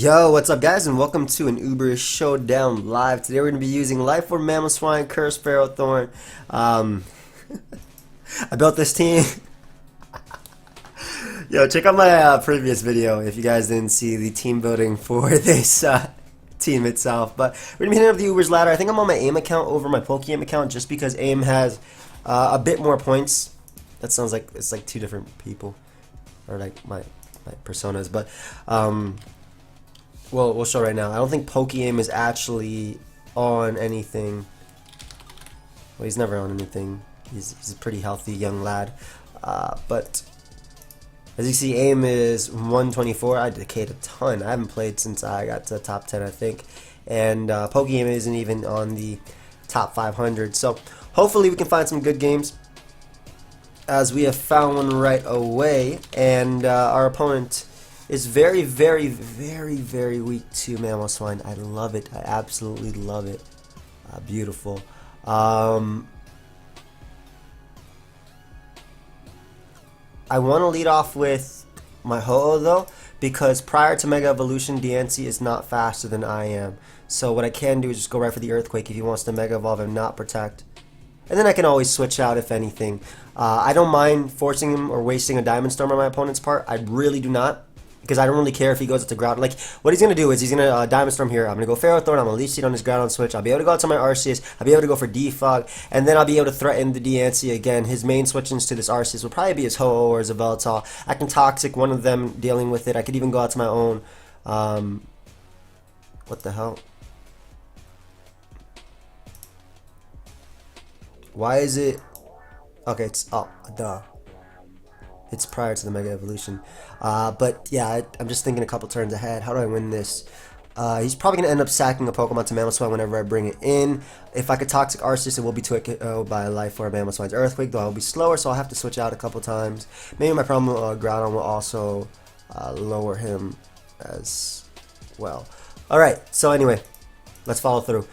Yo, what's up guys, and welcome to an Ubers Showdown live. Today we're going to be using Life Orb, Mamoswine, Curse, Ferrothorn. I built this team. Yo, check out my previous video if you guys didn't see the team building for this team itself. But we're going to be hitting up the Ubers Ladder. I think I'm on my AIM account over my PokeaimMD account just because AIM has a bit more points. That sounds like it's like two different people, or like my personas, but well, we'll show right now. I don't think PokeaimMD is actually on anything. Well, he's never on anything. He's a pretty healthy young lad. But as you see, AIM is 124. I decayed a ton. I haven't played since I got to top 10, I think. And PokeaimMD isn't even on the top 500. So hopefully we can find some good games, as we have found one right away. And our opponent is very weak to Mamoswine. I love it. I absolutely love it. Beautiful. I want to lead off with my Ho-Oh though, because prior to Mega Evolution, Diancie is not faster than I am. So what I can do is just go right for the Earthquake if he wants to Mega Evolve and not Protect. And then I can always switch out if anything. I don't mind forcing him or wasting a Diamond Storm on my opponent's part. I really do not, because I don't really care if he goes to Groudon. Like, what he's going to do is he's going to Diamond Storm here. I'm going to go Ferrothorn. I'm going to Leech Seed on his Groudon switch. I'll be able to go out to my Arceus. I'll be able to go for Defog. And then I'll be able to threaten the Diancie again. His main switch-ins to this Arceus will probably be his Ho-Oh or his Yveltal. I can Toxic one of them dealing with it. I could even go out to my own. What the hell? Why is it... Okay, it's... Oh, duh. It's prior to the Mega Evolution. But yeah, I'm just thinking a couple turns ahead. How do I win this? He's probably going to end up sacking a Pokemon to Mamoswine whenever I bring it in. If I could Toxic Arceus, it will be 2-KO by Life Orb Mamoswine's Earthquake, though I'll be slower, so I'll have to switch out a couple times. Maybe my problem with Groudon will also lower him as well. Alright, so anyway, let's follow through.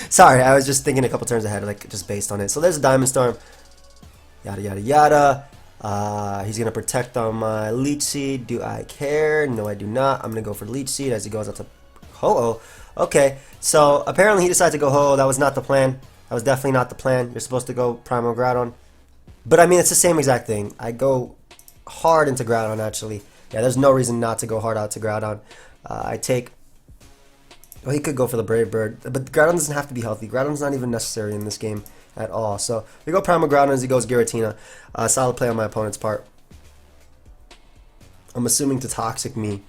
Sorry, I was just thinking a couple turns ahead, like just based on it. So there's a Diamond Storm. Yada yada yada. He's gonna protect on my Leech Seed. Do I care? No, I do not. I'm gonna go for Leech Seed as he goes out to Ho-Oh. Okay, so apparently he decided to go Ho-Oh. That was not the plan. That was definitely not the plan. You're supposed to go Primal Groudon. But I mean, it's the same exact thing. I go hard into Groudon actually. Yeah, there's no reason not to go hard out to Groudon. I take... Well, he could go for the Brave Bird, but Groudon doesn't have to be healthy. Groudon's not even necessary in this game at all. So we go Primal Groudon as he goes Giratina. Solid play on my opponent's part. I'm assuming to Toxic me.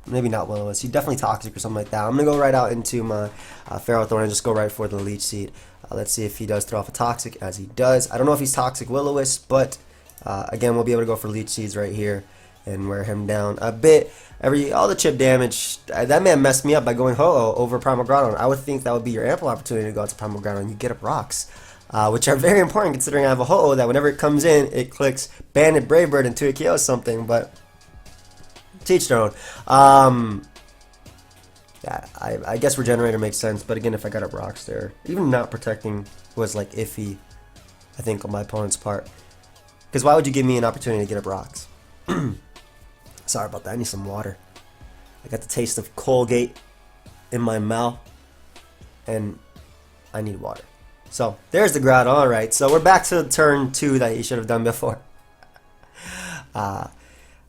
Maybe not Will-O-Wisp. He definitely Toxic or something like that. I'm going to go right out into my Ferrothorn and just go right for the Leech Seed. Let's see if he does throw off a Toxic, as he does. I don't know if he's Toxic Will-O-Wisp, but again, we'll be able to go for Leech Seeds right here and wear him down a bit. All the chip damage, that man messed me up by going Ho-Oh over Primal Groudon. I would think that would be your ample opportunity to go out to Primal Groudon and you get up rocks, which are very important considering I have a Ho-Oh that whenever it comes in, it clicks Bandit, Brave Bird, and 2-KO something, but teach their own. Yeah, I guess Regenerator makes sense, but again, if I got up rocks there, even not protecting was like iffy, I think, on my opponent's part. Because why would you give me an opportunity to get up rocks? Sorry about that, I need some water. I got the taste of Colgate in my mouth, and I need water. So, there's the Groudon. Alright, so we're back to turn 2 that you should have done before.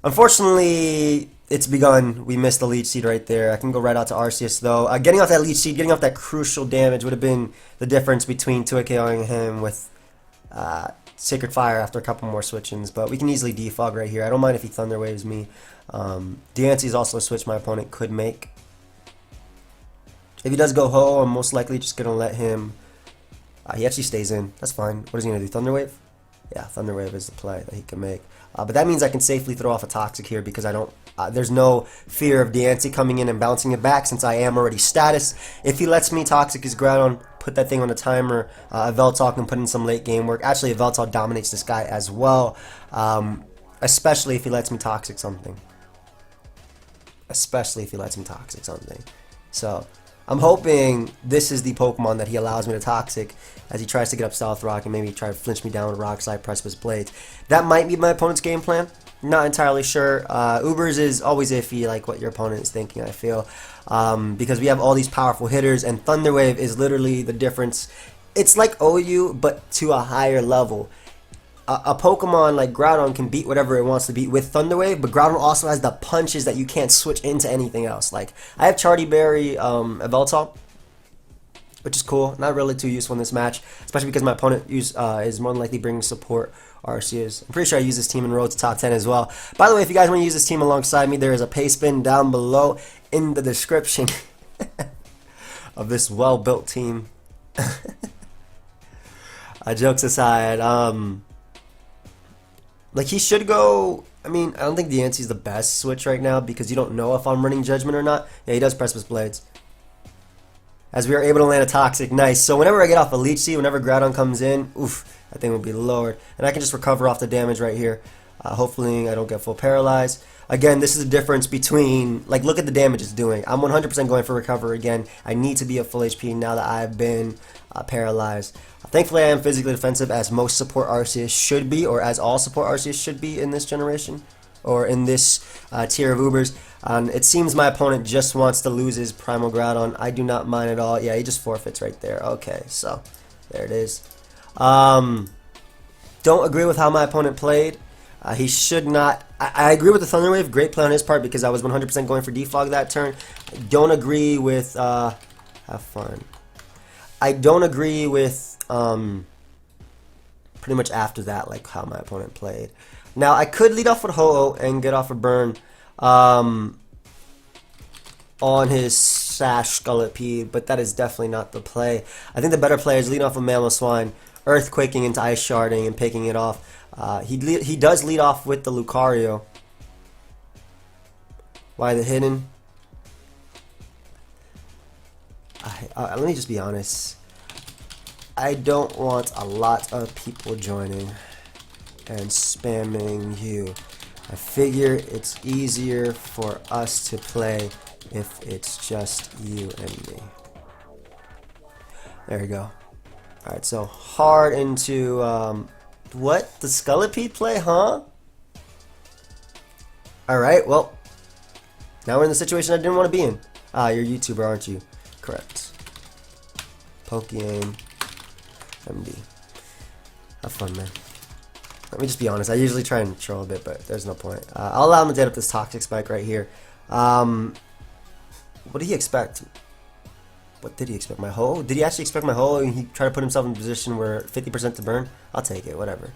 Unfortunately, it's begun. We missed the Leech Seed right there. I can go right out to Arceus, though. Getting off that Leech Seed, getting off that crucial damage would have been the difference between 2-KOing him with... Sacred Fire after a couple more switch-ins, but we can easily defog right here. I don't mind if he Thunder Waves me. Diancie is also a switch my opponent could make. If he does go Ho, I'm most likely just going to let him... he actually stays in. That's fine. What is he going to do? Thunder Wave? Yeah, Thunder Wave is the play that he can make. But that means I can safely throw off a Toxic here because I don't... there's no fear of Diancie coming in and bouncing it back since I am already status. If he lets me Toxic his Groudon, put that thing on a timer, Yveltal can put in some late game work. Actually, Yveltal dominates this guy as well, especially if he lets me Toxic something. So, I'm hoping this is the Pokemon that he allows me to Toxic as he tries to get up Stealth Rock and maybe try to flinch me down with Rock Slide, Precipice Blades. That might be my opponent's game plan. Not entirely sure. Ubers is always iffy, like what your opponent is thinking, I feel. Because we have all these powerful hitters, and Thunder Wave is literally the difference. It's like OU, but to a higher level. A Pokemon like Groudon can beat whatever it wants to beat with Thunder Wave, but Groudon also has the punches that you can't switch into anything else. Like, I have Charty Berry Eveltal, which is cool. Not really too useful in this match, especially because my opponent is more than likely bringing support Arceus. I'm pretty sure I use this team in Road to Top 10 as well. By the way, if you guys want to use this team alongside me, there is a pay spin down below in the description of this well-built team. Jokes aside, like, he should go. I mean, I don't think Diancie's the best switch right now because you don't know if I'm running Judgment or not. Yeah, he does Precipice Blades. As we are able to land a Toxic, nice. So whenever I get off a Leech Seed, whenever Groudon comes in, oof, that thing will be lowered. And I can just recover off the damage right here. Hopefully I don't get full paralyzed. Again, this is the difference between, like, look at the damage it's doing. I'm 100% going for recover again. I need to be at full HP now that I've been paralyzed. Thankfully, I am physically defensive, as most support Arceus should be, or as all support Arceus should be in this generation, or in this tier of Ubers. It seems my opponent just wants to lose his Primal Groudon. I do not mind at all. Yeah, he just forfeits right there. Okay, so there it is. Don't agree with how my opponent played. He should not. I agree with the Thunder Wave. Great play on his part because I was 100% going for Defog that turn. Don't agree with. Have fun. I don't agree with pretty much after that, like how my opponent played. Now I could lead off with Ho-Oh and get off a burn on his Sash Scolipede, but that is definitely not the play. I think the better play is lead off of Mamoswine, Earthquaking into Ice Sharding and picking it off. He does lead off with the Lucario. Why the hidden? Let me just be honest. I don't want a lot of people joining and spamming you. I figure it's easier for us to play if it's just you and me. There you go. Alright, so hard into, what? The Scolipede play, huh? Alright, well, now we're in the situation I didn't want to be in. You're a YouTuber, aren't you? Correct. PokeaimMD. Have fun, man. Let me just be honest. I usually try and troll a bit, but there's no point. I'll allow him to dead up this Toxic Spike right here. What did he expect? What did he expect? My Ho? Did he actually expect my Ho and he tried to put himself in a position where 50% to burn? I'll take it, whatever.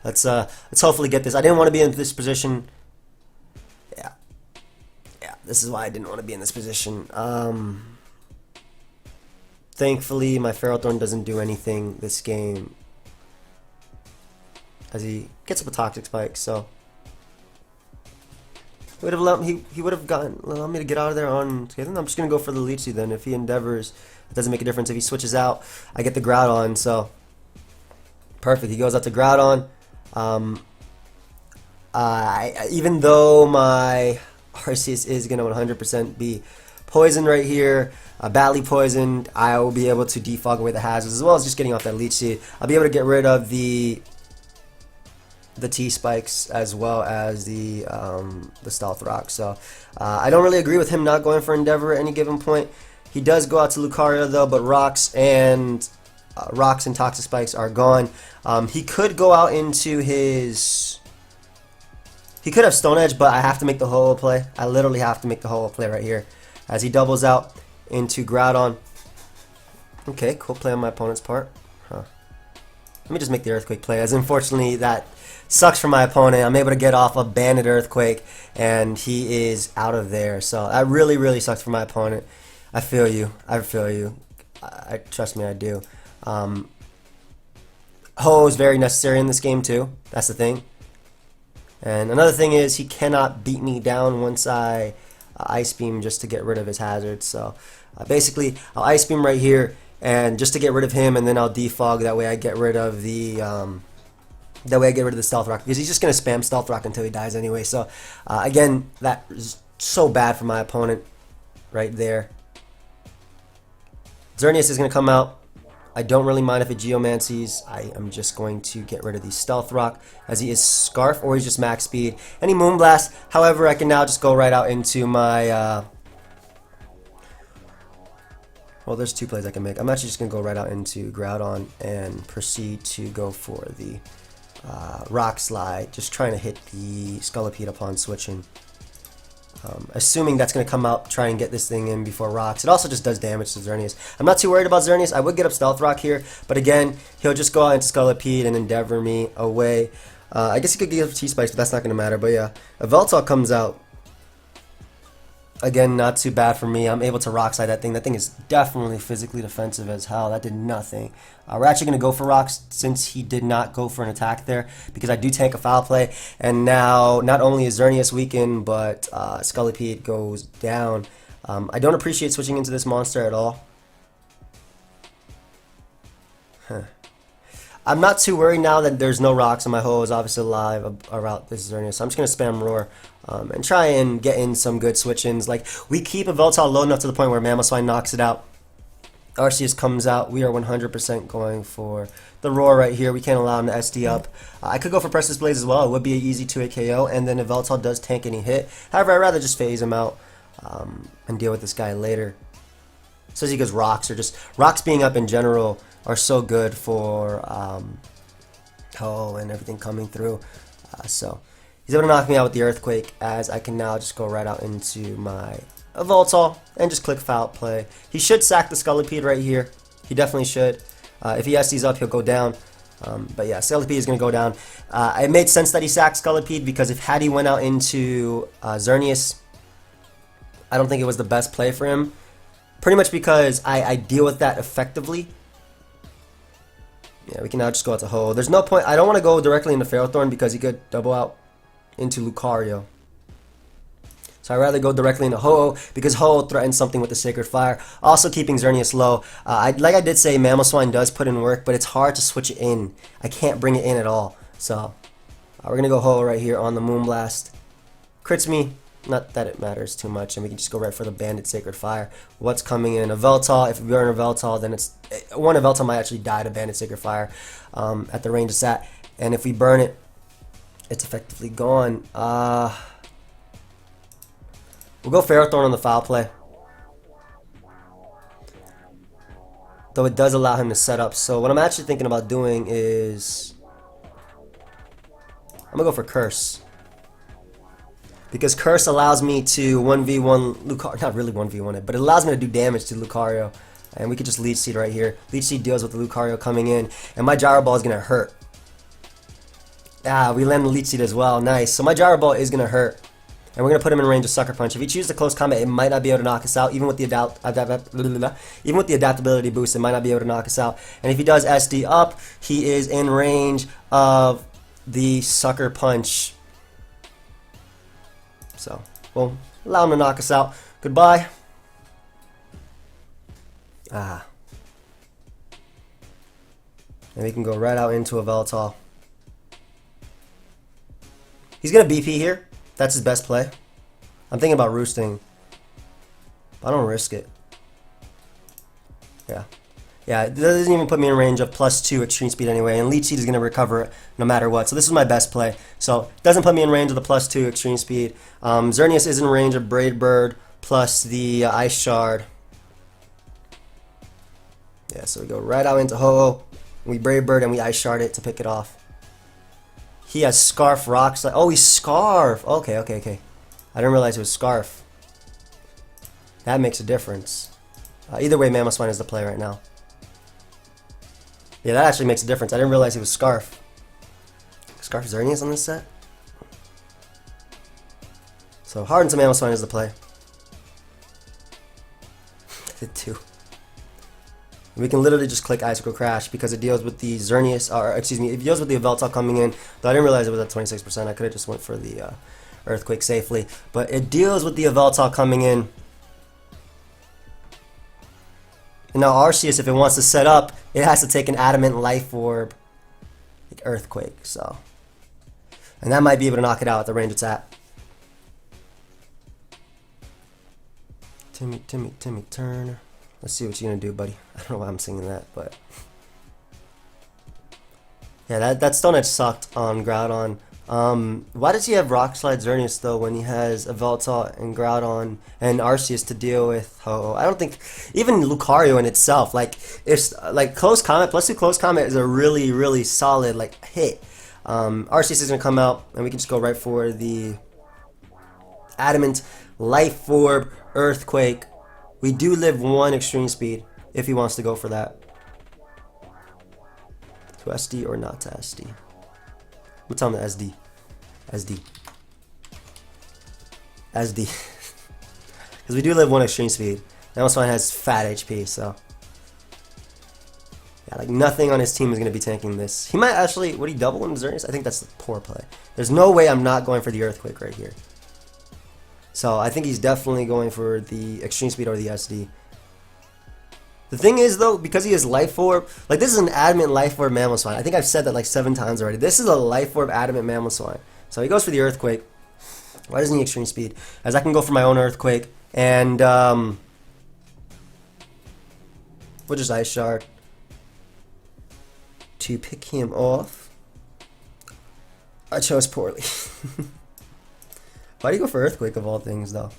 Let's hopefully get this. I didn't want to be in this position. Yeah. Yeah, this is why I didn't want to be in this position. Thankfully, my Ferrothorn doesn't do anything this game as he gets up a Toxic Spike, so he would have allowed me to get out of there on. I think I'm just gonna go for the Leech Seed then. If he endeavors, it doesn't make a difference. If he switches out, I get the Groudon, so perfect. He goes out to Groudon. Even though my Arceus is gonna 100% be poisoned right here, badly poisoned, I will be able to defog away the hazards as well as just getting off that Leech Seed. I'll be able to get rid of the T-Spikes as well as the Stealth Rock. So I don't really agree with him not going for Endeavor at any given point. He does go out to Lucario though, but Rocks and Toxic Spikes are gone. He could go out into his. He could have Stone Edge, but I have to make the Ho-Oh play. I literally have to make the Ho-Oh play right here as he doubles out into Groudon. Okay, cool play on my opponent's part. Huh. Let me just make the Earthquake play, as unfortunately that sucks for my opponent. I'm able to get off a Banded Earthquake, and he is out of there. So that really, really sucks for my opponent. I feel you. I feel you. Trust me, I do. Ho is very necessary in this game too. That's the thing. And another thing is he cannot beat me down once I Ice Beam just to get rid of his hazards. So basically, I'll Ice Beam right here, and just to get rid of him, and then I'll defog. That way, I get rid of the Stealth Rock, because he's just gonna spam Stealth Rock until he dies anyway. So again, that is so bad for my opponent right there. Xerneas is gonna come out. I don't really mind if it Geomancies. I am just going to get rid of the Stealth Rock as he is Scarf or he's just max speed. And he Moonblast. However, I can now just go right out into my... well, there's two plays I can make. I'm actually just going to go right out into Groudon and proceed to go for the Rock Slide. Just trying to hit the Scolipede upon switching. Assuming that's going to come out, try and get this thing in before Rocks. It also just does damage to Xerneas. I'm not too worried about Xerneas. I would get up Stealth Rock here, but again, he'll just go out into Scolipede and Endeavor me away. I guess he could give T-Spikes, but that's not going to matter. But yeah, if Yveltal comes out, again, not too bad for me. I'm able to Rock Slide that thing. That thing is definitely physically defensive as hell. That did nothing. We're actually going to go for Rocks since he did not go for an attack there because I do tank a Foul Play. And now, not only is Xerneas weakened, but Scolipede goes down. I don't appreciate switching into this monster at all. I'm not too worried now that there's no rocks and my Ho is obviously alive around this Xerneas. So I'm just going to spam Roar and try and get in some good switch-ins. Like, we keep Yveltal low enough to the point where Mamoswine knocks it out. Arceus comes out. We are 100% going for the Roar right here. We can't allow him to SD up. I could go for Precious Blaze as well. It would be an easy 2-hit KO. And then if Yveltal does tank any hit. However, I'd rather just phase him out and deal with this guy later. Says he goes Rocks, or just Rocks being up in general are so good for Ho and everything coming through. So he's able to knock me out with the Earthquake, as I can now just go right out into my Yveltal and just click Foul Play. He should sack the Scolipede right here. He definitely should. If he SDs up, he'll go down. But yeah, Scolipede is going to go down. It made sense that he sacked Scolipede because if had he went out into Xerneas, I don't think it was the best play for him. Pretty much because I deal with that effectively. Yeah, we can now just go out to Ho. There's no point. I don't want to go directly into Ferrothorn because he could double out into Lucario. So I'd rather go directly into Ho because Ho threatens something with the Sacred Fire. Also keeping Xerneas low. Like I did say, Mamoswine does put in work, but it's hard to switch it in. I can't bring it in at all. So we're going to go Ho right here on the Moonblast. Crits me. Not that it matters too much, and we can just go right for the Bandit Sacred Fire. What's coming in? A Yveltal. If we burn a Yveltal, then it's... one Yveltal might actually die to Bandit Sacred Fire at the range it's at. And if we burn it, it's effectively gone. We'll go Ferrothorn on the Foul Play. Though it does allow him to set up. So what I'm actually thinking about doing is... I'm going to go for Curse. Because Curse allows me to 1v1 Lucario, not really 1v1 it, but it allows me to do damage to Lucario. And we could just Leech Seed right here. Leech Seed deals with the Lucario coming in, and my Gyro Ball is going to hurt. We land the Leech Seed as well, nice. So my Gyro Ball is going to hurt, and we're going to put him in range of Sucker Punch. If he chooses the close combat, it might not be able to knock us out, even with the adaptability boost, it might not be able to knock us out. And if he does SD up, he is in range of the Sucker Punch. So, we'll allow him to knock us out. Goodbye. And we can go right out into a Yveltal. He's going to BP here. That's his best play. I'm thinking about roosting. But I don't risk it. Yeah. Yeah, it doesn't even put me in range of +2 extreme speed anyway, and Leech Seed is going to recover it no matter what. So this is my best play. So it doesn't put me in range of the +2 extreme speed. Xerneas is in range of Braid Bird plus the Ice Shard. Yeah, so we go right out into Ho. We Braid Bird and we Ice Shard it to pick it off. He has Scarf Rocks. Oh, he's Scarf. Okay. I didn't realize it was Scarf. That makes a difference. Either way, Mamoswine is the play right now. Yeah, that actually makes a difference. I didn't realize he was Scarf. Scarf Xerneas on this set. So Hardened to Mamoswine is the play. Did too. We can literally just click Icicle Crash because it deals with the Xerneas, or excuse me, it deals with the Yveltal coming in. Though I didn't realize it was at 26%. I could have just went for the Earthquake safely. But it deals with the Yveltal coming in. And now Arceus, if it wants to set up, it has to take an Adamant Life Orb, like Earthquake. So, and that might be able to knock it out at the range it's at. Timmy Turner. Let's see what you're gonna do, buddy. I don't know why I'm singing that, but yeah, that Stone Edge sucked on Groudon. Why does he have Rock Slide Xerneas though when he has a Veltalt and Groudon and Arceus to deal with? Oh, I don't think even Lucario in itself, like if like Close Combat +2 Close Combat is a really solid like hit. Arceus is gonna come out and we can just go right for the Adamant, Life Orb, Earthquake. We do live 1 Extreme Speed if he wants to go for that. To SD or not to SD? We'll tell him the SD. SD. SD. Because we do live 1 Extreme Speed. And also has fat HP, so. Yeah, like nothing on his team is going to be tanking this. He might actually, would he double in Xerneas? I think that's the poor play. There's no way I'm not going for the Earthquake right here. So I think he's definitely going for the Extreme Speed or the SD. The thing is though, because he has Life Orb, like this is an Adamant Life Orb Mamoswine. I think I've said that like 7 times already. This is a Life Orb Adamant Mamoswine. So he goes for the Earthquake. Why doesn't he Extreme Speed? As I can go for my own Earthquake. And we'll just Ice Shard to pick him off. I chose poorly. Why do you go for Earthquake of all things though?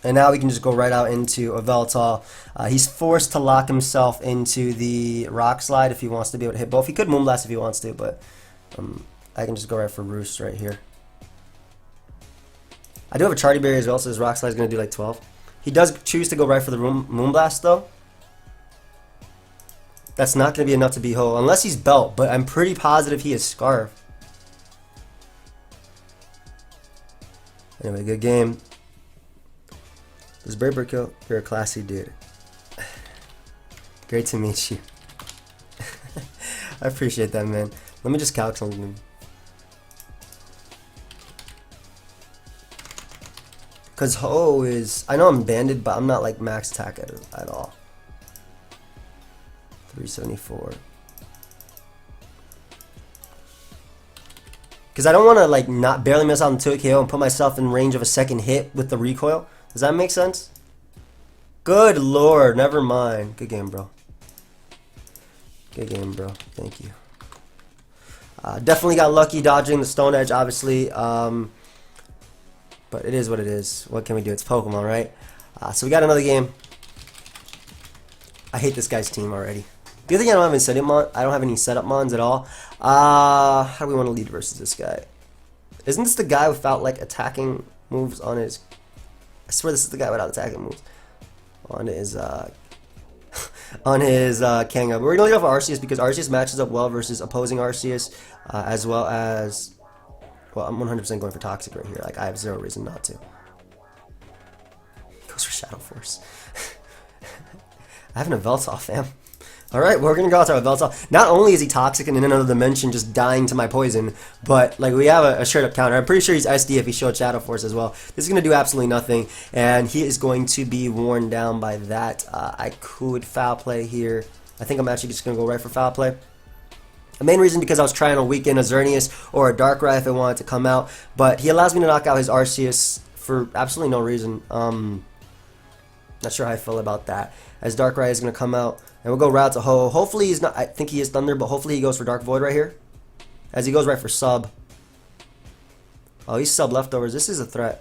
And now we can just go right out into a Veltal. He's forced to lock himself into the Rock Slide if he wants to be able to hit both. He could Moonblast if he wants to, but I can just go right for Roost right here. I do have a Charty Berry as well, so his Rock Slide is going to do like 12. He does choose to go right for the Moonblast though. That's not going to be enough to beat Ho, unless he's Belt, but I'm pretty positive he is Scarf. Anyway, good game. Does Brave Bird kill? You're a classy dude. Great to meet you. I appreciate that, man. Let me just calc something. Because Ho is... I know I'm banded, but I'm not like max attack at all. 374. Because I don't want to like not barely miss out on 2 KO and put myself in range of a second hit with the recoil. Does that make sense? Good lord, never mind. Good game, bro. Good game, bro. Thank you. Definitely got lucky dodging the Stone Edge, obviously. But it is what it is. What can we do? It's Pokemon, right? So we got another game. I hate this guy's team already. The other thing, I don't have any setup mons at all. How do we want to lead versus this guy? Isn't this the guy without like attacking moves on his... I swear this is the guy without attacking moves on his Kanga. But we're gonna lead off Arceus because Arceus matches up well versus opposing Arceus, as well as, well, I'm 100% going for Toxic right here. Like I have zero reason not to. He goes for Shadow Force. I have an Veltal, fam. Alright, we're gonna go out to our Veltal. Not only is he toxic and in another dimension just dying to my poison, but like we have a straight up counter. I'm pretty sure he's SD if he showed Shadow Force as well. This is gonna do absolutely nothing, and he is going to be worn down by that. I could Foul Play here. I think I'm actually just gonna go right for Foul Play. The main reason because I was trying to weaken a Xerneas or a Darkrai if I wanted to come out, but he allows me to knock out his Arceus for absolutely no reason. Not sure how I feel about that. As Darkrai is gonna come out. And we'll go route to Ho. Hopefully he's not... I think he is Thunder, but hopefully he goes for Dark Void right here. As he goes right for Sub. Oh, he's Sub Leftovers. This is a threat.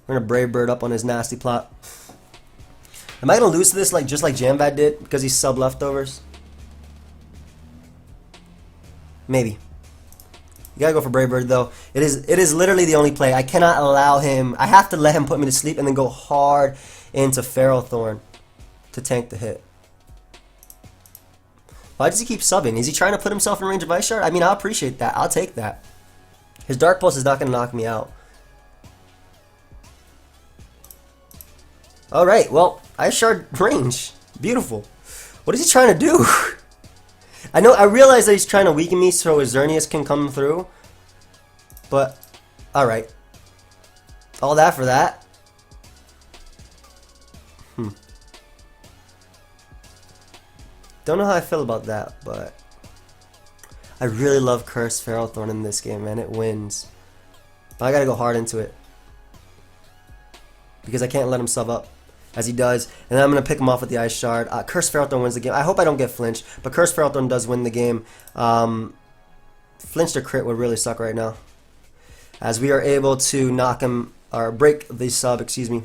We're going to Brave Bird up on his nasty plot. Am I going to lose to this like just like Jamvad did? Because he's Sub Leftovers? Maybe. You gotta go for Brave Bird though. It is literally the only play. I cannot allow him... I have to let him put me to sleep and then go hard into Ferrothorn to tank the hit. Why does he keep subbing? Is he trying to put himself in range of Ice Shard? I mean, I'll appreciate that. I'll take that. His Dark Pulse is not going to knock me out. Alright, well, Ice Shard range. Beautiful. What is he trying to do? I realize that he's trying to weaken me so his Xerneas can come through. But, alright. All that for that? Don't know how I feel about that, but I really love Curse Ferrothorn in this game, man. It wins. But I gotta go hard into it. because I can't let him sub up as he does. And then I'm going to pick him off with the Ice Shard. Curse Ferrothorn wins the game. I hope I don't get flinched, but Curse Ferrothorn does win the game. Flinched or crit would really suck right now, as we are able to knock him, or break the sub, excuse me,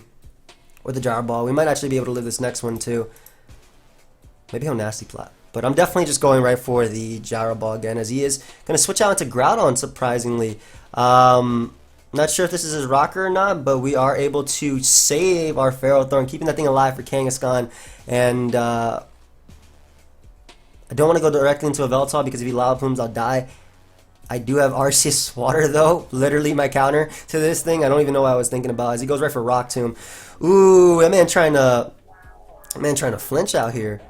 with the Gyro Ball. We might actually be able to live this next one too. Maybe he'll Nasty Plot. But I'm definitely just going right for the Gyro Ball again, as he is going to switch out into Groudon, surprisingly. Not sure if this is his rocker or not, but we are able to save our Ferrothorn, keeping that thing alive for Kangaskhan. And I don't want to go directly into a Veltal, because if he Lava Plumes, I'll die. I do have Arceus Water, though. Literally my counter to this thing. I don't even know what I was thinking about, as he goes right for Rock Tomb. Ooh, that man trying to flinch out here.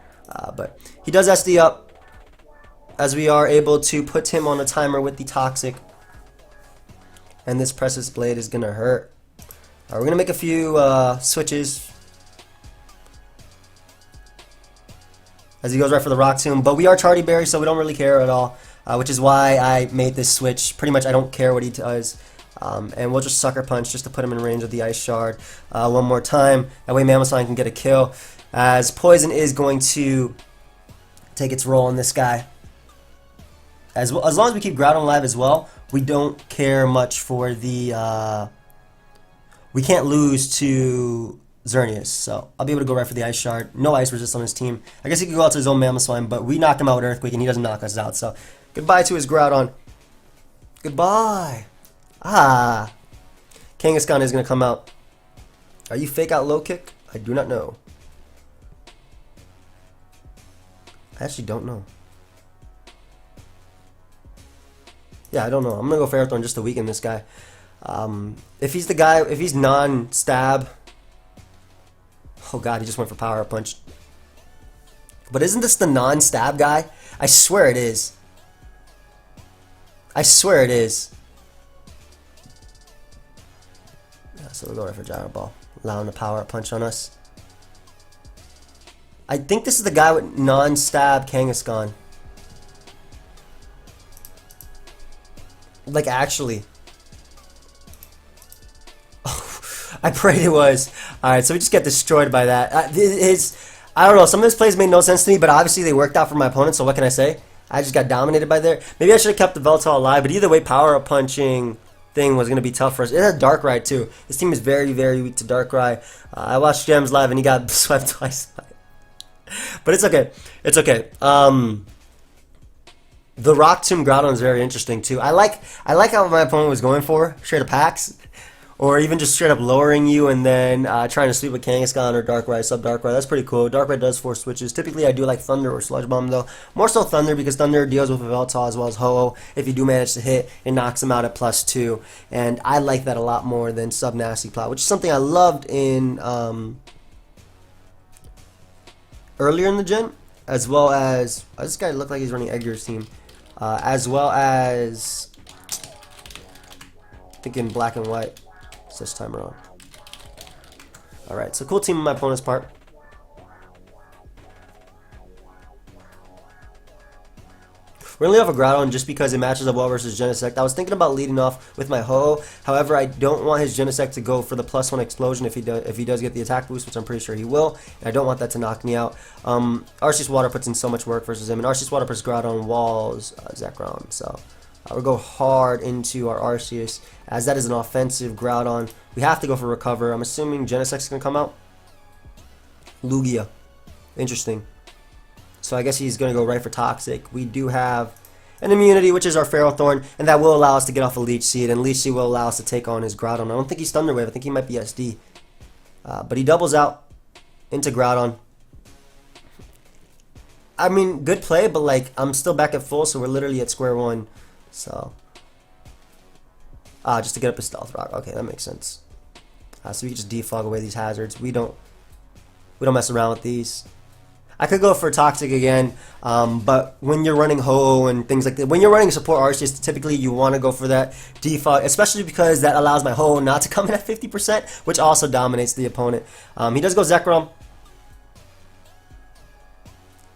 But he does SD up, as we are able to put him on a timer with the Toxic. And this Precious Blade is going to hurt. We're going to make a few switches, as he goes right for the Rock Tomb. But we are Chardy Berry, so we don't really care at all. Which is why I made this switch. Pretty much I don't care what he does. And we'll just Sucker Punch just to put him in range of the Ice Shard one more time. That way Mamoswine can get a kill, as Poison is going to take its role on this guy. As long as we keep Groudon alive as well, we don't care much for the... we can't lose to Xerneas, so I'll be able to go right for the Ice Shard. No Ice Resist on his team. I guess he could go out to his own Mamoswine, but we knock him out with Earthquake, and he doesn't knock us out, so goodbye to his Groudon. Goodbye. Kangaskhan is going to come out. Are you fake out low kick? I do not know. I actually don't know. Yeah, I don't know. I'm going to go Ferrothorn just to weaken this guy. If he's the guy, if he's non-stab... Oh god, he just went for Power Up Punch. But isn't this the non-stab guy? I swear it is. I swear it is. Yeah, so we'll go right for Gyro Ball. Allow him to Power Up Punch on us. I think this is the guy with non-stab Kangaskhan. Like, actually. I prayed it was. Alright, so we just get destroyed by that. I don't know, some of his plays made no sense to me, but obviously they worked out for my opponent, so what can I say? I just got dominated by there. Maybe I should have kept the Veltal alive, but either way, Power Up Punching thing was going to be tough for us. It had Darkrai too. This team is very, very weak to Darkrai. I watched Gems live and he got swept twice. But it's okay. It's okay. The Rock Tomb Groudon is very interesting too. I like how my opponent was going for straight up hacks, or even just straight up lowering you and then trying to sweep with Kangaskhan or Darkrai, sub Darkrai. That's pretty cool. Darkrai does force switches. Typically I do like Thunder or Sludge Bomb though. More so Thunder, because Thunder deals with Veltal as well as Ho-Oh. If you do manage to hit, it knocks him out at +2. And I like that a lot more than sub Nasty Plot, which is something I loved in earlier in the gen, as well as this guy looked like he's running Edgar's team. As well as I think in Black and White this time around. Alright, so cool team on my opponent's part. We're going to lead off a Groudon just because it matches up well versus Genesect. I was thinking about leading off with my Ho-Oh. However, I don't want his Genesect to go for the +1 explosion if he does get the attack boost, which I'm pretty sure he will. And I don't want that to knock me out. Arceus Water puts in so much work versus him. And Arceus Water puts Groudon walls Zekrom. So we'll go hard into our Arceus, as that is an offensive Groudon. We have to go for Recover. I'm assuming Genesect's going to come out. Lugia. Interesting. So I guess he's going to go right for Toxic. We do have an immunity, which is our Ferrothorn, and that will allow us to get off a Leech Seed, and Leech Seed will allow us to take on his Groudon. I don't think he's Thunder Wave. I think he might be SD. But he doubles out into Groudon. I mean, good play, but like I'm still back at full, so we're literally at square one. So, just to get up a Stealth Rock. Okay, that makes sense. So we can just defog away these hazards. We don't mess around with these. I could go for Toxic again, but when you're running Ho-Oh and things like that, when you're running support Arceus, typically you want to go for that defog, especially because that allows my Ho-Oh not to come in at 50%, which also dominates the opponent. He does go Zekrom.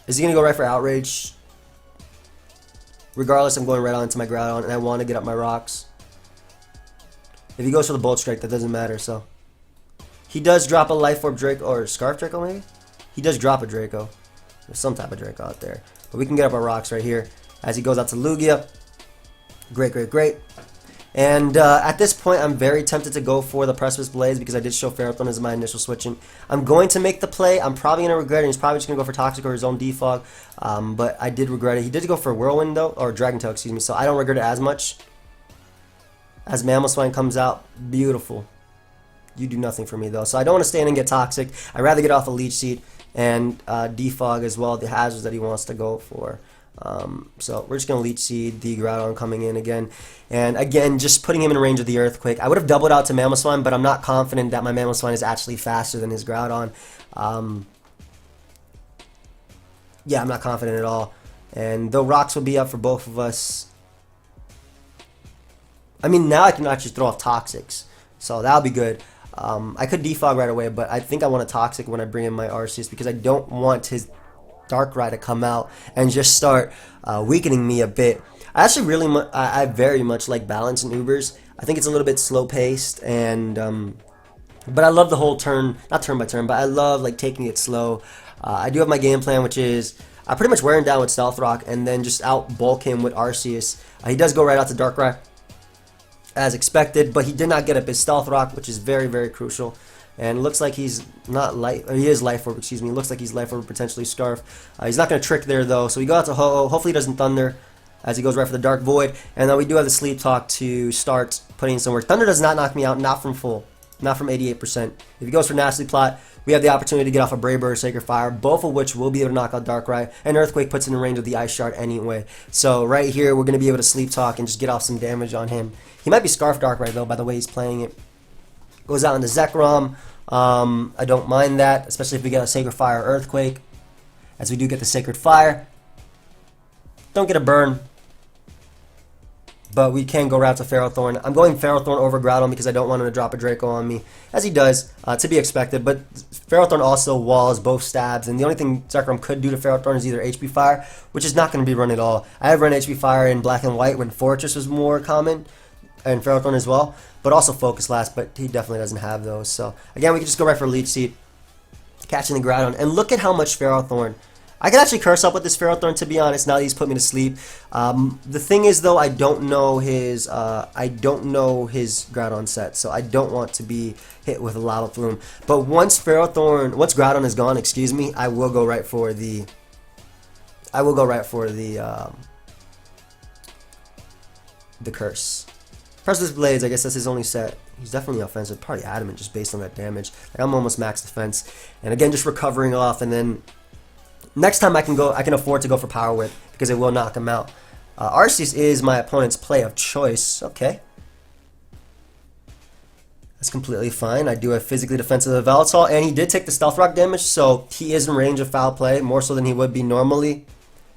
Is he going to go right for Outrage? Regardless, I'm going right on into my Groudon, and I want to get up my rocks. If he goes for the Bolt Strike, that doesn't matter, so He does drop a Life Orb Draco, or Scarf Draco maybe? He does drop a Draco. There's some type of Draco out there. But we can get up our rocks right here as he goes out to Lugia. Great, great, great. And at this point, I'm very tempted to go for the Precipice Blaze because I did show Ferrothorn as my initial switching. I'm going to make the play. I'm probably going to regret it. He's probably just going to go for Toxic or his own Defog. But I did regret it. He did go for Whirlwind, though, or Dragon Tail, excuse me. So I don't regret it as much. As Mamoswine comes out, beautiful. You do nothing for me, though. So I don't want to stand and get Toxic. I'd rather get off a Leech Seed and Defog as well, the hazards that he wants to go for. So we're just going to Leech Seed the Groudon coming in again. And again, just putting him in range of the Earthquake. I would have doubled out to Mamoswine, but I'm not confident that my Mamoswine is actually faster than his Groudon. Yeah, I'm not confident at all. And though Rocks will be up for both of us, I mean, now I can actually throw off Toxics. So that'll be good. I could Defog right away, but I think I want a Toxic when I bring in my Arceus because I don't want his Darkrai to come out and just start weakening me a bit. I actually really I very much like balance in Ubers. I think it's a little bit slow paced, and but I love the whole not turn by turn, but I love like taking it slow. I do have my game plan, which is I pretty much wear him down with Stealth Rock and then just out bulk him with Arceus. He does go right out to Darkrai as expected, but he did not get up his Stealth Rock, which is very, very crucial. And it looks like he's not life, or he is Life Orb, excuse me. It looks like he's Life Orb, potentially Scarf. He's not going to Trick there, though. So we go out to Ho-Oh. Hopefully he doesn't Thunder as he goes right for the Dark Void. And then we do have the Sleep Talk to start putting in some work. Thunder does not knock me out, not from full, not from 88%. If he goes for Nasty Plot, we have the opportunity to get off a Brave Bird or Sacred Fire, both of which will be able to knock out Darkrai. And Earthquake puts in range of the Ice Shard anyway. So right here, we're going to be able to Sleep Talk and just get off some damage on him. He might be Scarf Darkrai, though, by the way he's playing it. Goes out into Zekrom. I don't mind that, especially if we get a Sacred Fire or Earthquake, as we do get the Sacred Fire. Don't get a burn, but we can go right to Ferrothorn. I'm going Ferrothorn over Groudon because I don't want him to drop a Draco on me, as he does, to be expected. But Ferrothorn also walls both stabs, and the only thing Zekrom could do to Ferrothorn is either HP Fire, which is not going to be run at all. I have run HP Fire in Black and White when Fortress was more common, and Ferrothorn as well, but also Focus Blast, but he definitely doesn't have those. So again, we can just go right for Leech Seed, catching the Groudon, and look at how much Ferrothorn. I can actually curse up with this Ferrothorn, to be honest, now that he's put me to sleep. The thing is, though, I don't know his Groudon set, so I don't want to be hit with a Lava Plume. But once Groudon is gone, excuse me, I will go right for the curse. Precipice Blades, I guess that's his only set. He's definitely offensive, probably adamant just based on that damage. Like, I'm almost max defense. And again, just recovering off, and then next time I can afford to go for Power Whip because it will knock him out. Arceus is my opponent's play of choice. Okay. That's completely fine. I do have physically defensive Velatol, and he did take the Stealth Rock damage, so he is in range of foul play, more so than he would be normally.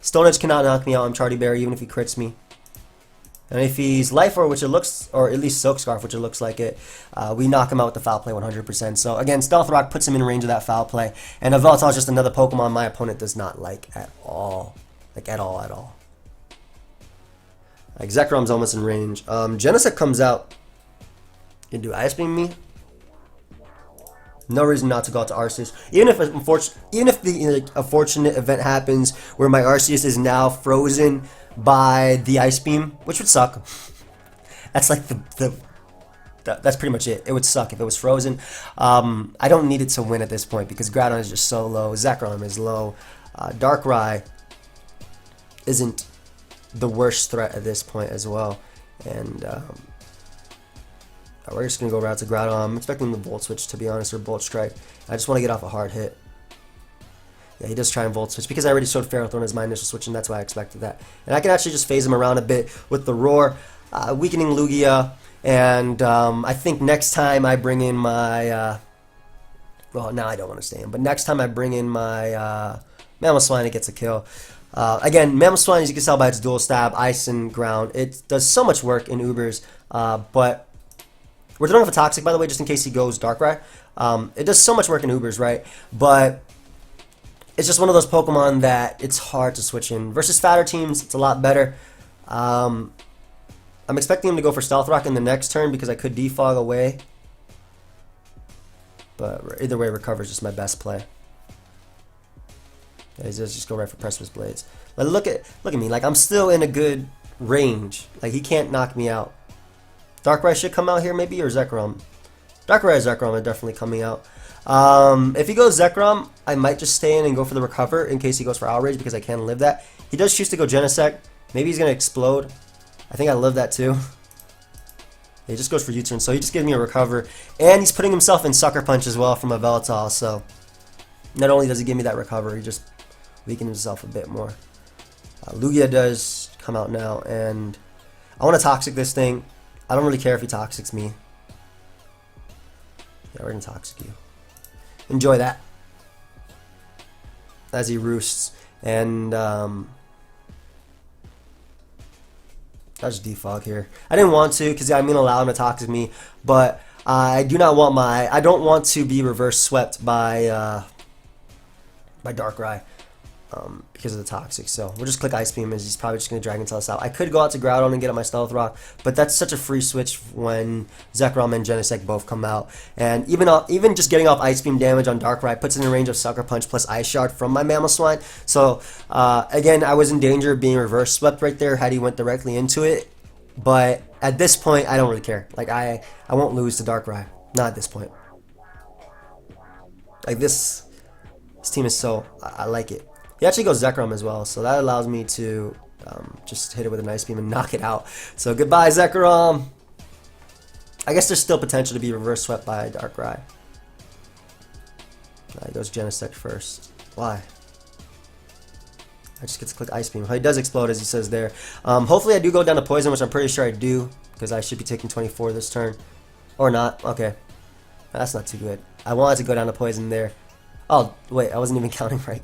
Stone Edge cannot knock me out on Charty Berry, even if he crits me. And if he's Life Orb, which it looks, or at least Silk Scarf, which it looks like it, we knock him out with the foul play 100%. So again, Stealth Rock puts him in range of that foul play. And Veltal is just another Pokemon my opponent does not like at all. Like at all. Like Zekrom's almost in range. Genesect comes out. You do Ice Beam me? No reason not to go out to Arceus. Even if the unfortunate event happens where my Arceus is now frozen by the Ice Beam, which would suck. That's like that's pretty much it. It would suck if it was frozen. I don't need it to win at this point because Groudon is just so low. Zekrom is low. Darkrai isn't the worst threat at this point as well. And we're just going to go right to Groudon. I'm expecting the Volt Switch, to be honest, or Bolt Strike. I just want to get off a hard hit. Yeah, he does try and Volt Switch because I already showed Ferrothorn as my initial switch, and that's why I expected that. And I can actually just phase him around a bit with the Roar, weakening Lugia, and I think next time I bring in my... well, now I don't want to stay in, but next time I bring in my Mamoswine, it gets a kill. Again, Mamoswine, as you can tell by its dual stab, Ice and Ground, it does so much work in Ubers, but we're throwing off a Toxic, by the way, just in case he goes Darkrai. It does so much work in Ubers, right? But it's just one of those Pokemon that it's hard to switch in. Versus fatter teams, it's a lot better. I'm expecting him to go for Stealth Rock in the next turn because I could defog away. but either way, recover is just my best play. Yeah, he's just go right for Precipice Blades. But look at me, like I'm still in a good range. Like he can't knock me out. Darkrai should come out here maybe, or Zekrom. Darkrai or Zekrom are definitely coming out. If he goes Zekrom, I might just stay in and go for the recover in case he goes for Outrage because I can live that. He does choose to go Genesect. Maybe he's gonna explode. I think I live that too. He just goes for U-turn, so he just gives me a recover, and he's putting himself in Sucker Punch as well from a Veltal. So not only does he give me that recover, he just weakens himself a bit more. Lugia does come out now, and I want to Toxic this thing. I don't really care if he Toxics me. Yeah, we're gonna Toxic you. Enjoy that. As he roosts, and I'll just defog here. I didn't want to because I mean allow him to Toxic me, but I do not want I don't want to be reverse swept by Darkrai because of the Toxic. So we'll just click Ice Beam as he's probably just going to Dragon Tail us out. I could go out to Groudon and get up my Stealth Rock, but that's such a free switch when Zekrom and Genesect both come out. And even just getting off Ice Beam damage on Darkrai puts it in range of Sucker Punch plus Ice Shard from my Mamoswine. So again, I was in danger of being reverse swept right there had he went directly into it. But at this point, I don't really care. Like I won't lose to Darkrai. Not at this point. Like this team is so I like it. He actually goes Zekrom as well, so that allows me to just hit it with an Ice Beam and knock it out. So goodbye, Zekrom. I guess there's still potential to be reverse swept by Darkrai. He goes Genesect first. Why? I just get to click Ice Beam. He does explode, as he says there. Hopefully I do go down to Poison, which I'm pretty sure I do, because I should be taking 24 this turn. Or not. Okay. That's not too good. I wanted to go down to Poison there. Oh, wait. I wasn't even counting right.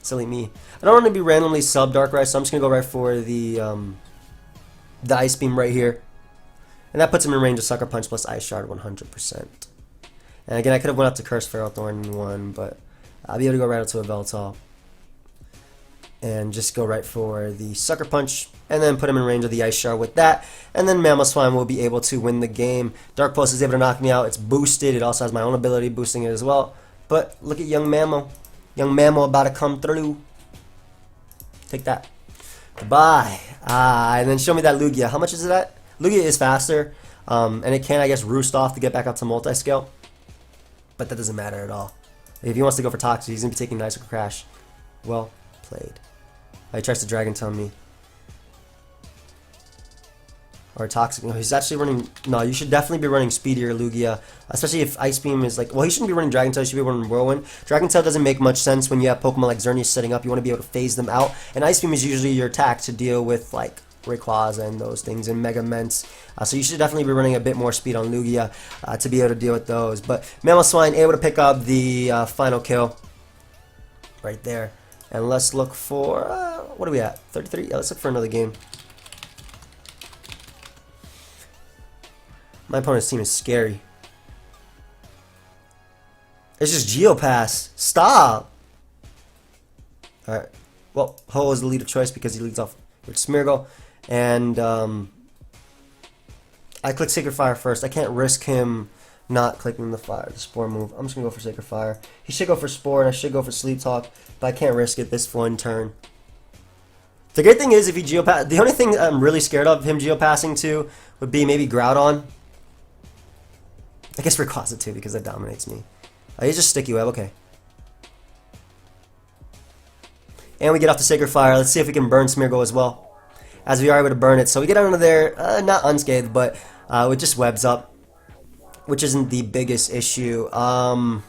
Silly me. I don't want to be randomly sub Darkrai, so I'm just going to go right for the Ice Beam right here. And that puts him in range of Sucker Punch plus Ice Shard 100%. And again, I could have went up to Curse Ferrothorn and won, but I'll be able to go right up to a Veltal. And just go right for the Sucker Punch, and then put him in range of the Ice Shard with that. And then Mamoswine will be able to win the game. Dark Pulse is able to knock me out. It's boosted. It also has my own ability boosting it as well. But look at young Mamo. Young Mamo about to come through. Take that. Goodbye. And then show me that Lugia. How much is that? Lugia is faster. And it can, I guess, roost off to get back up to multi-scale. But that doesn't matter at all. If he wants to go for Toxic, he's going to be taking Nice Crash. Well played. He tries to Dragon Tail me. Or Toxic. No, he's actually running. No, you should definitely be running Speedier Lugia. Especially if Ice Beam is like. Well, he shouldn't be running Dragon Tail. He should be running Whirlwind. Dragon Tail doesn't make much sense when you have Pokemon like Xerneas setting up. You want to be able to phase them out. And Ice Beam is usually your attack to deal with like Rayquaza and those things and Mega Ments. So you should definitely be running a bit more speed on Lugia to be able to deal with those. But Mamoswine able to pick up the final kill. Right there. And let's look for. What are we at? 33? Yeah, let's look for another game. My opponent's team is scary. It's just Geopass. Stop! Alright. Well, Ho is the lead of choice because he leads off with Smeargle. And I click Sacred Fire first. I can't risk him not clicking the Spore move. I'm just going to go for Sacred Fire. He should go for Spore and I should go for Sleep Talk. But I can't risk it this one turn. The great thing is if he Geopass... The only thing I'm really scared of him Geopassing to would be maybe Groudon. I guess Rayquaza too because that dominates me. He's just Sticky Web, okay. And we get off the Sacred Fire. Let's see if we can burn Smeargle as well. As we are able to burn it. So we get under there, not unscathed, but with just webs up. Which isn't the biggest issue. Also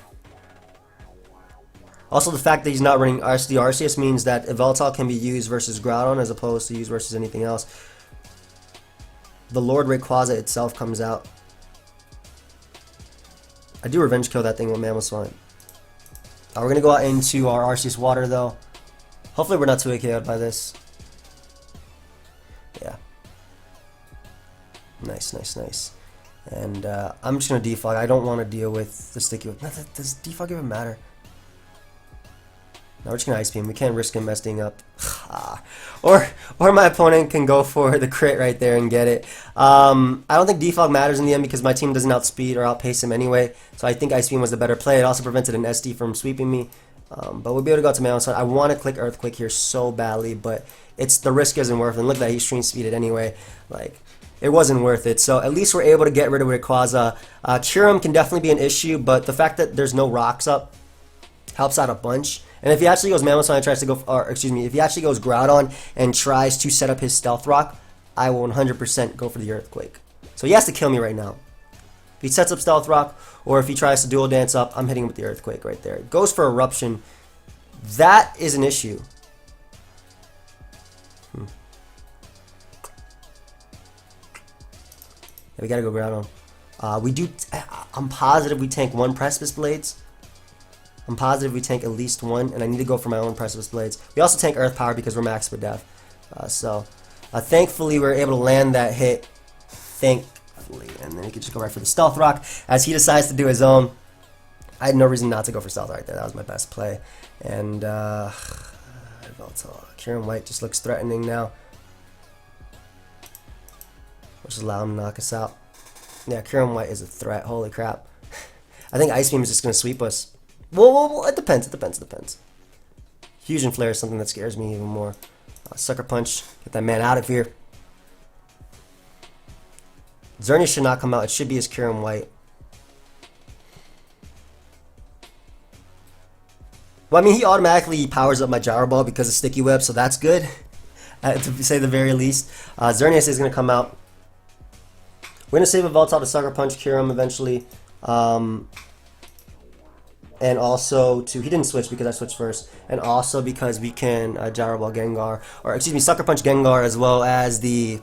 the fact that he's not running RSD Arceus means that Yveltal can be used versus Groudon as opposed to used versus anything else. The Lord Rayquaza itself comes out. I do revenge kill that thing with Mamoswine. We're going to go out into our Arceus Water though. Hopefully we're not too AKO'd by this. Yeah. Nice, nice, nice. And I'm just going to defog. I don't want to deal with the Sticky Web. Does defog even matter? Now we're just gonna Ice Beam. We can't risk him messing up. or my opponent can go for the crit right there and get it. I don't think Defog matters in the end because my team doesn't outspeed or outpace him anyway. So I think Ice Beam was the better play. It also prevented an SD from sweeping me. But we'll be able to go to my own side. I want to click Earthquake here so badly, but the risk isn't worth it. And look at that, he stream speeded anyway. Like, it wasn't worth it. So at least we're able to get rid of Rayquaza. Kyurem can definitely be an issue, but the fact that there's no rocks up helps out a bunch. And if he actually goes Mammoth and tries to go, or excuse me, if he actually goes Groudon and tries to set up his Stealth Rock, I will 100% go for the Earthquake. So he has to kill me right now. If he sets up Stealth Rock, or if he tries to Dual Dance up, I'm hitting him with the Earthquake right there. It goes for Eruption. That is an issue. Yeah, we gotta go Groudon. I'm positive we tank one Precipice Blades. I'm positive we tank at least one, and I need to go for my own Precipice Blades. We also tank Earth Power because we're maxed for death. Thankfully, we were able to land that hit. Thankfully. And then he could just go right for the Stealth Rock as he decides to do his own. I had no reason not to go for Stealth right there. That was my best play. And, Kyurem White just looks threatening now. We'll just allow him to knock us out. Yeah, Kyurem White is a threat. Holy crap. I think Ice Beam is just going to sweep us. Well, it depends. It depends. Fusion Flare is something that scares me even more. Sucker Punch. Get that man out of here. Xerneas should not come out. It should be his Kyurem White. Well, I mean, he automatically powers up my Gyro Ball because of Sticky Web, so that's good, to say the very least. Xerneas is going to come out. We're going to save a Voltile to Sucker Punch Kyurem eventually. And also he didn't switch because I switched first. And also because we can Gyro Ball Gengar, or excuse me, Sucker Punch Gengar as well as the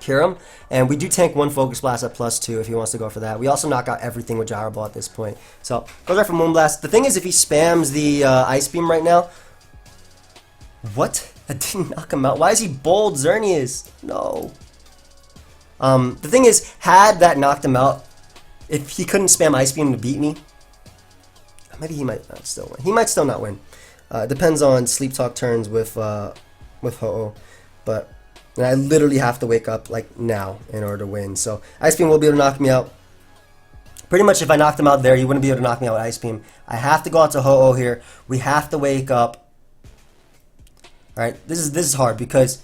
Kyurem. And we do tank one Focus Blast at +2 if he wants to go for that. We also knock out everything with Gyro Ball at this point. So, goes right for Moonblast. The thing is, if he spams the Ice Beam right now... What? That didn't knock him out. Why is he bold Xerneas? No. The thing is, had that knocked him out, if he couldn't spam Ice Beam to beat me, maybe he might not still win. He might still not win. It depends on Sleep Talk turns with Ho-Oh. But I literally have to wake up like now in order to win. So Ice Beam will be able to knock me out. Pretty much if I knocked him out there, he wouldn't be able to knock me out with Ice Beam. I have to go out to Ho-Oh here. We have to wake up. Alright, this is hard because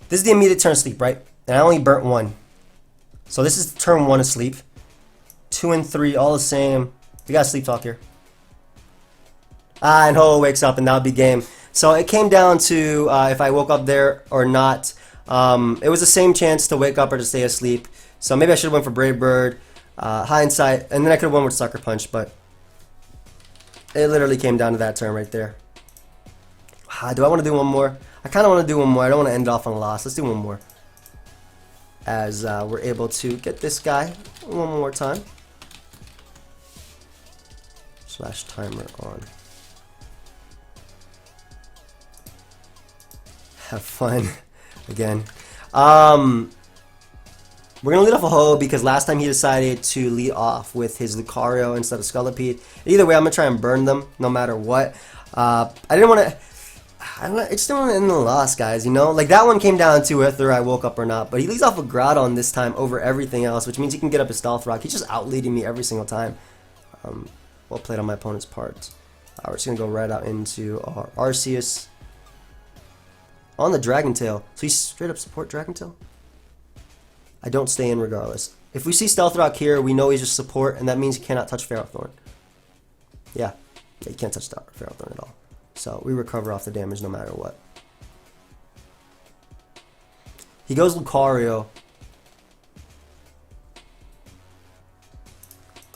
this is the immediate turn of sleep, right? And I only burnt one. So this is turn 1 of sleep. 2 and 3, all the same. We got Sleep Talk here. And Ho-Oh wakes up and that'll be game. So it came down to if I woke up there or not. It was the same chance to wake up or to stay asleep. So maybe I should have went for Brave Bird. Hindsight. And then I could have won with Sucker Punch. But it literally came down to that turn right there. Do I want to do one more? I kind of want to do one more. I don't want to end off on a loss. Let's do one more. As we're able to get this guy one more time. Slash timer on. Have fun again. We're gonna lead off a Ho because last time he decided to lead off with his Lucario instead of Scolipede. Either way, I'm gonna try and burn them no matter what. I just didn't want to end the loss, guys. You know, like that one came down to whether I woke up or not. But he leads off with Groudon this time over everything else, which means he can get up his Stealth Rock. He's just out-leading me every single time. Well played on my opponent's part. We're just gonna go right out into our Arceus. On the Dragon Tail. So he's straight up support Dragon Tail? I don't stay in regardless. If we see Stealth Rock here, we know he's just support, and that means he cannot touch Ferrothorn. Yeah, he can't touch Ferrothorn at all. So we recover off the damage no matter what. He goes Lucario.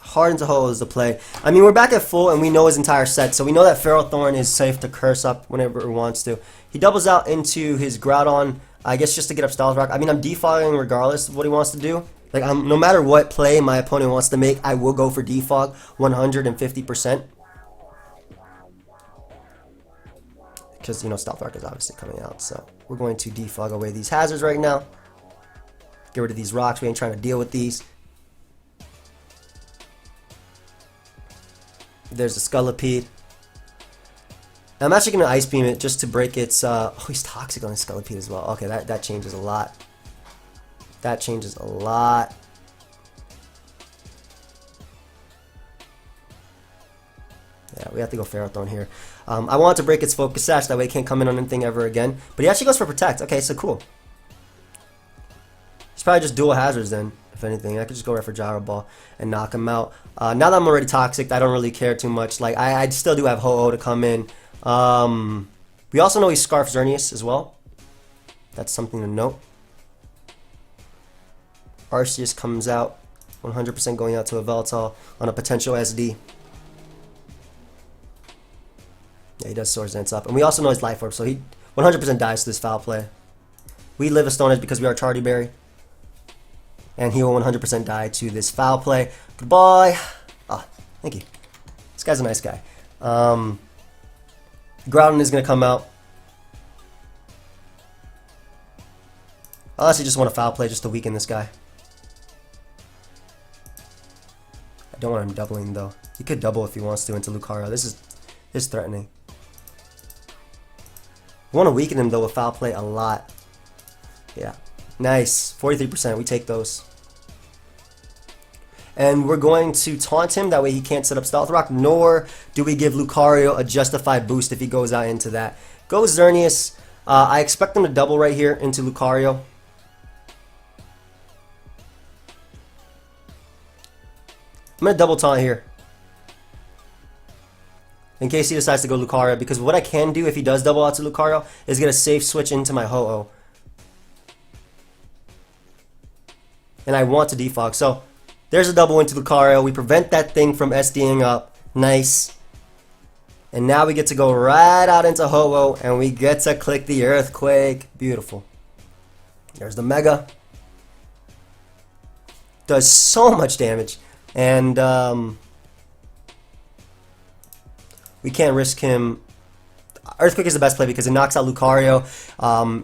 Hard into Ho is the play. I mean, we're back at full, and we know his entire set, so we know that Ferrothorn is safe to curse up whenever it wants to. He doubles out into his Groudon, I guess just to get up Stealth Rock. I mean, I'm defogging regardless of what he wants to do. Like, no matter what play my opponent wants to make, I will go for defog 150%. Because, you know, Stealth Rock is obviously coming out, so we're going to defog away these hazards right now. Get rid of these rocks. We ain't trying to deal with these. There's the Scolipede. I'm actually going to Ice Beam it just to break its... oh, he's toxic on his Skelepede as well. Okay, that changes a lot. That changes a lot. Yeah, we have to go Ferrothorn here. I want to break its Focus Sash, that way it can't come in on anything ever again. But he actually goes for Protect. Okay, so cool. He's probably just dual hazards then, if anything. I could just go right for Gyro Ball and knock him out. Now that I'm already toxic, I don't really care too much. Like, I still do have Ho-Oh to come in. We also know he Scarf Xerneas as well. That's something to note. Arceus comes out, 100% going out to a Veltal on a potential SD. Yeah, he does Swords Dance up. And we also know his Life Orb, so he 100% dies to this foul play. We live a Stone Edge because we are Chardy Berry. And he will 100% die to this foul play. Goodbye. Ah, thank you. This guy's a nice guy. Groudon is going to come out. I honestly just want a foul play just to weaken this guy. I don't want him doubling though. He could double if he wants to into Lucario. This is threatening. I want to weaken him though with foul play a lot. Yeah. Nice. 43%. We take those. And we're going to taunt him. That way he can't set up Stealth Rock. Nor do we give Lucario a justified boost if he goes out into that. Goes Xerneas. I expect him to double right here into Lucario. I'm going to double taunt here. In case he decides to go Lucario. Because what I can do if he does double out to Lucario is get a safe switch into my Ho-Oh. And I want to defog. So there's a double into Lucario. We prevent that thing from SDing up. Nice. And now we get to go right out into Ho-Oh. And we get to click the Earthquake. Beautiful. There's the Mega. Does so much damage. And we can't risk him. Earthquake is the best play because it knocks out Lucario.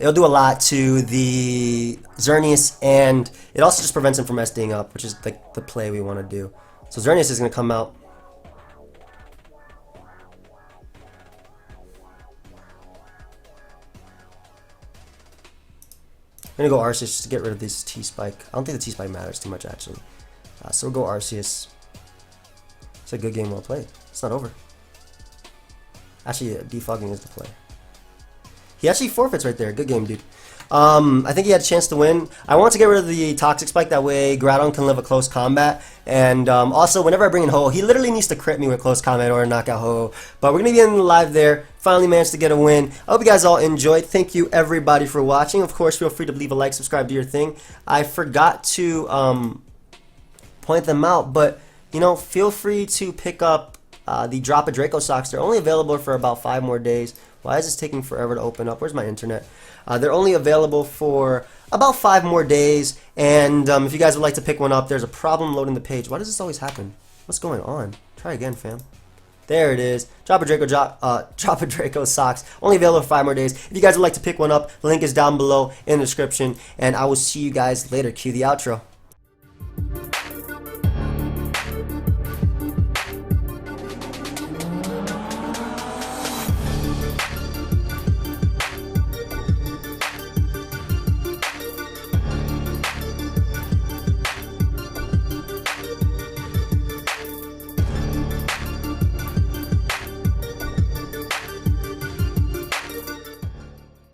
It'll do a lot to the Xerneas, and it also just prevents him from SDing up, which is like the play we want to do. So Xerneas is going to come out. I'm going to go Arceus just to get rid of this T-Spike. I don't think the T-Spike matters too much, actually. So we'll go Arceus. It's a good game, well played. It's not over. Actually, defogging is the play. He actually forfeits right there. Good game, dude. I think he had a chance to win. I want to get rid of the Toxic Spike. That way, Groudon can live a close combat. And also, whenever I bring in Ho-Oh, he literally needs to crit me with close combat or knock out Ho-Oh. But we're going to be in live there. Finally managed to get a win. I hope you guys all enjoyed. Thank you, everybody, for watching. Of course, feel free to leave a like, subscribe, do your thing. I forgot to point them out, but, you know, feel free to pick up the Drop a Draco socks. They're only available for about 5 more days. Why is this taking forever to open up? Where's my internet? They're only available for about 5 more days. And if you guys would like to pick one up, there's a problem loading the page. Why does this always happen? What's going on? Try again, fam. There it is. Drop a Draco socks. Only available for 5 more days. If you guys would like to pick one up, the link is down below in the description. And I will see you guys later. Cue the outro.